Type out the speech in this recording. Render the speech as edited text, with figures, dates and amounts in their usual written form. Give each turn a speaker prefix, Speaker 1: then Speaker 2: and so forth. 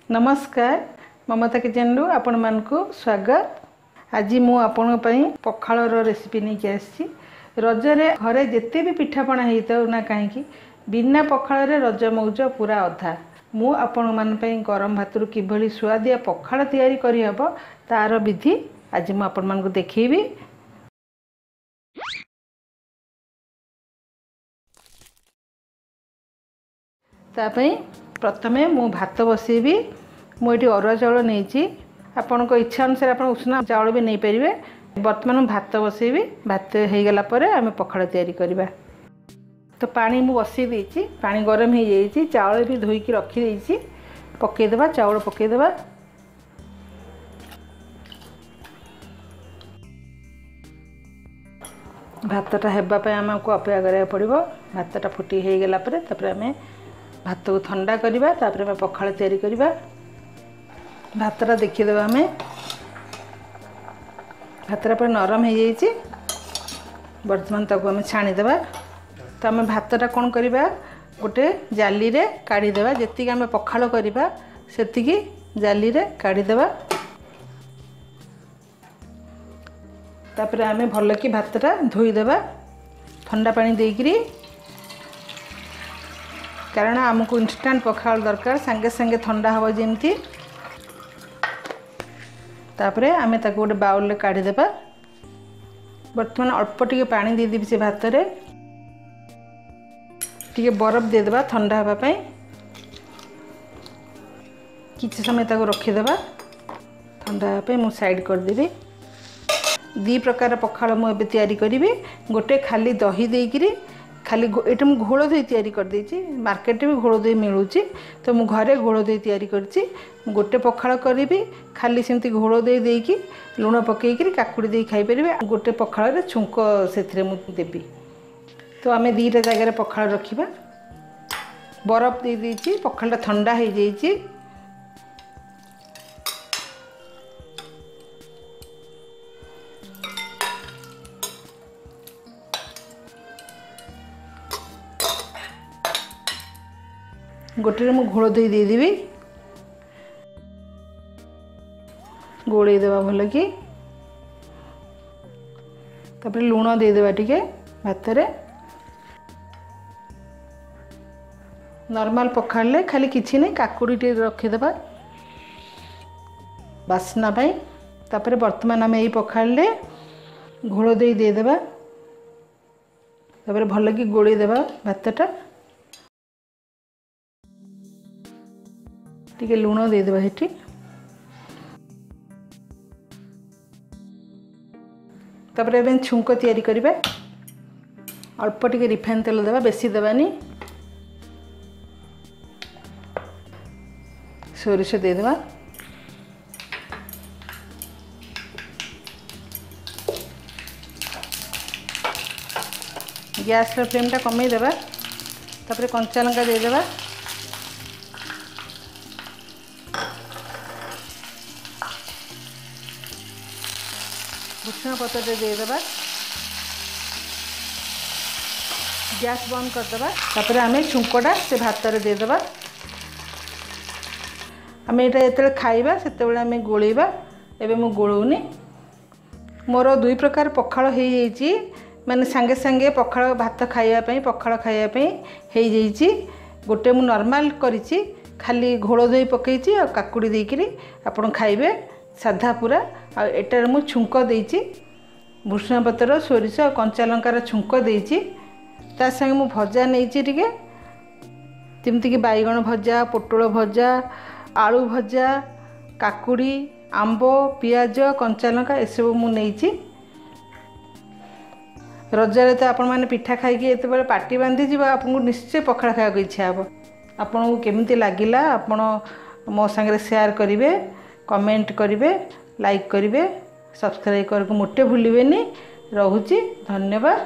Speaker 1: नमस्कार ममता किचन रु आपण मानकु स्वागत। आज मु आपण पई पखाल रो रेसिपी नहीं के आसी। रजरे घरे जेते भी पिठापणा हेइतो ना काहेकि बिना पखाल रे रज मौज पूरा अधा। मु आपण मान पई गरम भातरु किभली स्वादिया पखाल तयारी करि हबो तार विधि आज मु आपण मानकु देखैबी। तापई प्रथमे मु भात बसेबी। मुझे अरुआ चाउल नहीं आपण को इच्छा अनुसार आप उष्णा चाउल भी नहीं पारे। बर्तमान भात बसेबी। भात हो गला आम पखाल तैयारी करवा। तो पानी मु बसई देछि, पानी गरम हो जाइए। चाउल भी धोईकी रखी देछि। पकईदेवा चाउल पकईदेवा। भातटा हेबापी आमको अपेक्षा करा पड़ो। भातटा फुटी हो गला आम भात को ठंडा करवा। तापर आम पखाल तैयारी करवा। भातटा देखीदेवा आम भातटा पूरा नरम हो जाइए। बर्तमान ताको आम छाणीदेवा। तो आम भातटा कौन करवा गोटे जाली रे काढ़ीदेवा। जी आम पखाल करवा से जाली रे काढ़ीदेवा। तापर आम भल कि भातटा धोईदेवा ठंडा पानी देकरी, कारण आमको इंस्टांट पखाल दरकार सांगे सांगे ठंडा हवा जमती। तापरे आमे ताको गोटे बाउल रे काढ़ीदेवा। बर्तमान अल्प टिके पानी दे देबी से भात रे। टिके बरफ दे देबा ठंडा हवा पई। किछि समय ताको रखीदेवा ठंडा हवा पई। मु साइड कर देबी। दी प्रकार पखाल मु एबे तैयारी करिवि। गोटे खाली दही देकरी खाली एटा मु घोल दही तैयारी कर देछि। मार्केट में घोल दही मिलूची, तो मु घरे घोल दही तैयारी करछि। गोटे पखाल करिवि खाली सेमती घोल दही देकी लूण पकेइकरी काकुड़ी दही खाई परिबे। गोटे पखाल रे छुंक सेथिरे मु देबी। तो आमे दीटा जगह रे पखाल रखिबा। बरफ दे देछि। पखालटा ठंडा हो जाइछि। गोटे मु घोल दही दे देबी। गोड़े देवा भल कि। तापर लूण दे देवा टिके भात रे। नॉर्मल पखाल ले खाली किछि नहीं काकुड़ी टे रखिदेबा बासना पाई। तापर वर्तमान आम यही पखाल ले घोल दही दे देबा। तापर भल कि गोड़े देबा भातटा। टिके लूण दे देबा हेठी। तापर एबे छुंक तैयारी करिबा। अल्प टिके रिफाइन तेल देबा, बेसी देबानी। सोरिष दे देबा। गैस रो फ्लेम टा कमई देबा। तापर कंचा लंका दे देबा। भुसुंगा पत्र दे देबा। गैस बंद कर देबा। तापर आमे छुंकटा से भात रे दे देबा। आमे एटा जेते खाइबा सेते बेले आमे गोळेबा। एबे मु गोळौनी। मोर दुई प्रकार पखाल हो जाइछि। माने सांगे सांगे पखाल भात खाइबा पई पखाल खाइबा पई हो जाइछि। गोटे मु नॉर्मल करिछि खाली घोल दही पकेइछि आ काकुड़ी देकरी आपण खाइबे साधा पूरा। आ एटार मु छुंक देइछि। भुसुंगा पत्र सोरिष कंचा लंकार छुंक देइछि। ता संगे मु भजा नेइछि टिके जेमति कि बैगण भजा, पोटल भजा, आलू भजा, काकुड़ी, आंबो, पियाज, कंचा लंका एसबू मु नेइछि। रजरे तो आपण माने पिठा खाइकी एते बेले पाटी बांधी जीवा आपनको निश्चय पखाल खाइବାକୁ इच्छा हबो। आपनको केमिति लागिला आपण मो संगे शेयर करिवे, कमेंट करिवे, लाइक करिवे, सब्सक्राइब करके मोटे भूलिबेनी। रहुची धन्यवाद।